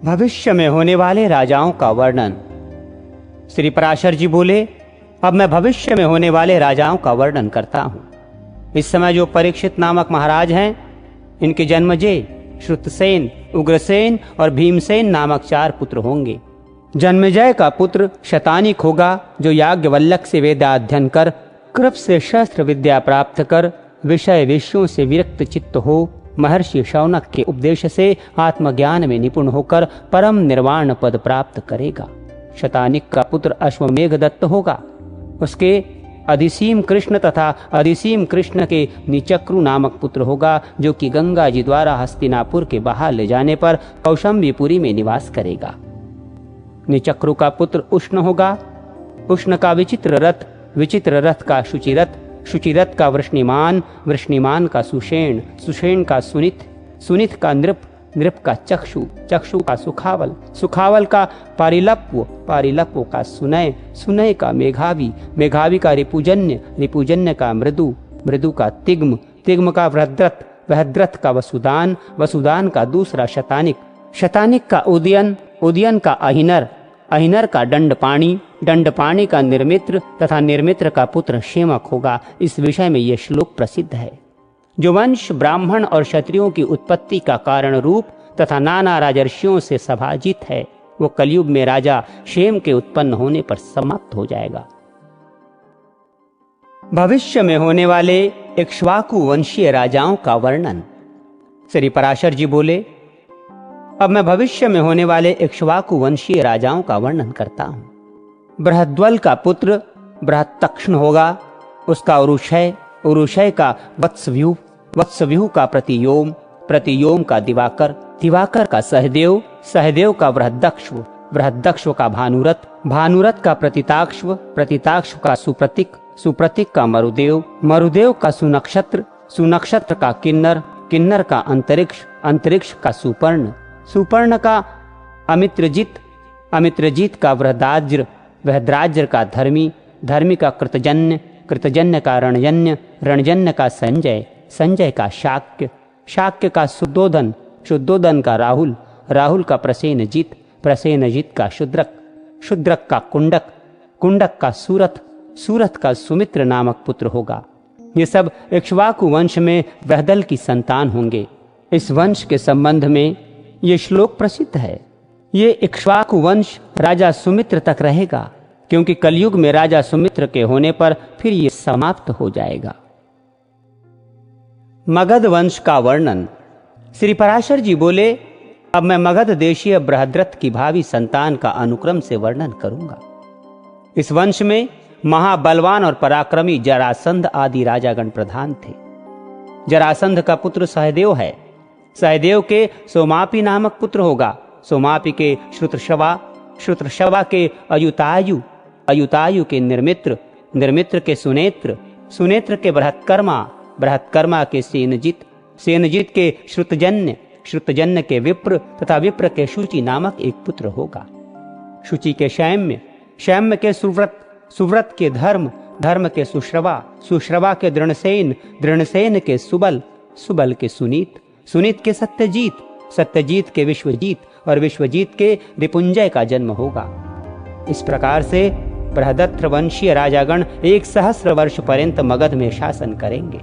भविष्य में होने वाले राजाओं का वर्णन। श्री पराशर जी बोले, अब मैं भविष्य में होने वाले राजाओं का वर्णन करता हूं। इस समय जो परीक्षित नामक महाराज हैं, इनके जन्मजय श्रुतसेन, उग्रसेन और भीमसेन नामक 4 पुत्र होंगे। जन्मेजय का पुत्र शतानिक होगा, जो याज्ञवल्क्य से वेदाध्ययन कर, कृप से शस्त्र विद्या प्राप्त कर, विषय विषयों से विरक्त चित्त हो, महर्षि शौनक के उपदेश से आत्मज्ञान में निपुण होकर परम निर्वाण पद प्राप्त करेगा। शतानिक का पुत्र अश्वमेघ दत्त होगा। उसके अधिसीम कृष्ण तथा अधिसीम कृष्ण के निचक्रु नामक पुत्र होगा, जो कि गंगा जी द्वारा हस्तिनापुर के बाहर ले जाने पर कौशंबीपुरी में निवास करेगा। निचक्रु का पुत्र उष्ण होगा। उष्ण का विचित्र रथ, विचित्र रथ का शुचिरथ, शुचिरथ का वृष्णिमान, वृष्णिमान का सुषेण, सुषेण का सुनित, सुनित का नृप, नृप का चक्षु, चक्षु का सुखावल, सुखावल का पारिलप्व, पारिलप्व का सुनय, सुनय का मेघावी, मेघावी का रिपुजन्य, रिपुजन्य का मृदु, मृदु का तिग्म, तिग्म का वृहद्रथ, वृहद्रथ का वसुदान, वसुदान का दूसरा शतानिक, शतानिक का उदयन, उदयन का अहिनर, अहिनर का दंडपाणी, दंडपाणी का निर्मित्र तथा निर्मित्र का पुत्र क्षेमक होगा। इस विषय में यह श्लोक प्रसिद्ध है। जो वंश ब्राह्मण और क्षत्रियों की उत्पत्ति का कारण रूप तथा नाना राजर्षियों से सभाजित है, वो कलयुग में राजा क्षेम के उत्पन्न होने पर समाप्त हो जाएगा। भविष्य में होने वाले इक्ष्वाकु वंशीय राजाओं का वर्णन। श्री पराशर जी बोले, अब मैं भविष्य में होने वाले इक्ष्वाकु वंशीय राजाओं का वर्णन करता हूं। बृहद्वल का पुत्र बृहत्तक्ष्ण होगा। उसका उरुषय, उरुषय का वत्सव्यूह, वत्सव्यूह का प्रतियोम, प्रतियोम का दिवाकर, दिवाकर का सहदेव, सहदेव का बृहद्दक्ष्व, बृहद्दक्ष्व का भानुरथ, भानुरथ का प्रतिताक्ष्व, प्रतिताक्ष्व का सुप्रतिक, सुप्रतिक का मरुदेव, मरुदेव का सुनक्षत्र, सुनक्षत्र का किन्नर, किन्नर का अंतरिक्ष, अंतरिक्ष का सुपर्ण, सुपर्ण का अमित्रजित, अमित्रजित का वृहदाज्र, वृहद्राज्र का धर्मी, धर्मी का कृतजन्य, कृतजन्य का रणजन्य, रणजन्य का संजय, संजय का शाक्य, शाक्य का शुद्धोदन, शुद्धोदन का राहुल, राहुल का प्रसेनजित, प्रसेनजित का शूद्रक, शूद्रक का कुंडक, कुंडक का सूरथ, सूरथ का सुमित्र नामक पुत्र होगा। ये सब इक्ष्वाकु वंश में बृहदल की संतान होंगे। इस वंश के संबंध में ये श्लोक प्रसिद्ध है। ये इक्ष्वाकु वंश राजा सुमित्र तक रहेगा, क्योंकि कलयुग में राजा सुमित्र के होने पर फिर ये समाप्त हो जाएगा। मगध वंश का वर्णन। श्री पराशर जी बोले, अब मैं मगध देशीय बृहद्रथ की भावी संतान का अनुक्रम से वर्णन करूंगा। इस वंश में महाबलवान और पराक्रमी जरासंध आदि राजागण प्रधान थे। जरासंध का पुत्र सहदेव है। सहदेव के सोमापी नामक पुत्र होगा। सोमापी के श्रुतशवा, श्रुतशवा के अयुतायु, अयुतायु के निर्मित्र, निर्मित्र के सुनेत्र, सुनेत्र के बृहत्कर्मा, बृहत्कर्मा के सेनजित, सेनजित के श्रुतजन्य, श्रुतजन्य के विप्र तथा विप्र के शुचि नामक एक पुत्र होगा। शुचि के शैम्य, शैम्य के सुव्रत, सुव्रत के धर्म, धर्म के सुश्रवा, सुश्रवा के दृढ़सेन, दृढ़सेन के सुबल, सुबल के सुनीत, सुनीत के सत्यजीत, सत्यजीत के विश्वजीत और विश्वजीत के रिपुंजय का जन्म होगा। इस प्रकार से बृहदत्र वंशीय राजागण 1 सहस्र वर्ष पर्यंत मगध में शासन करेंगे।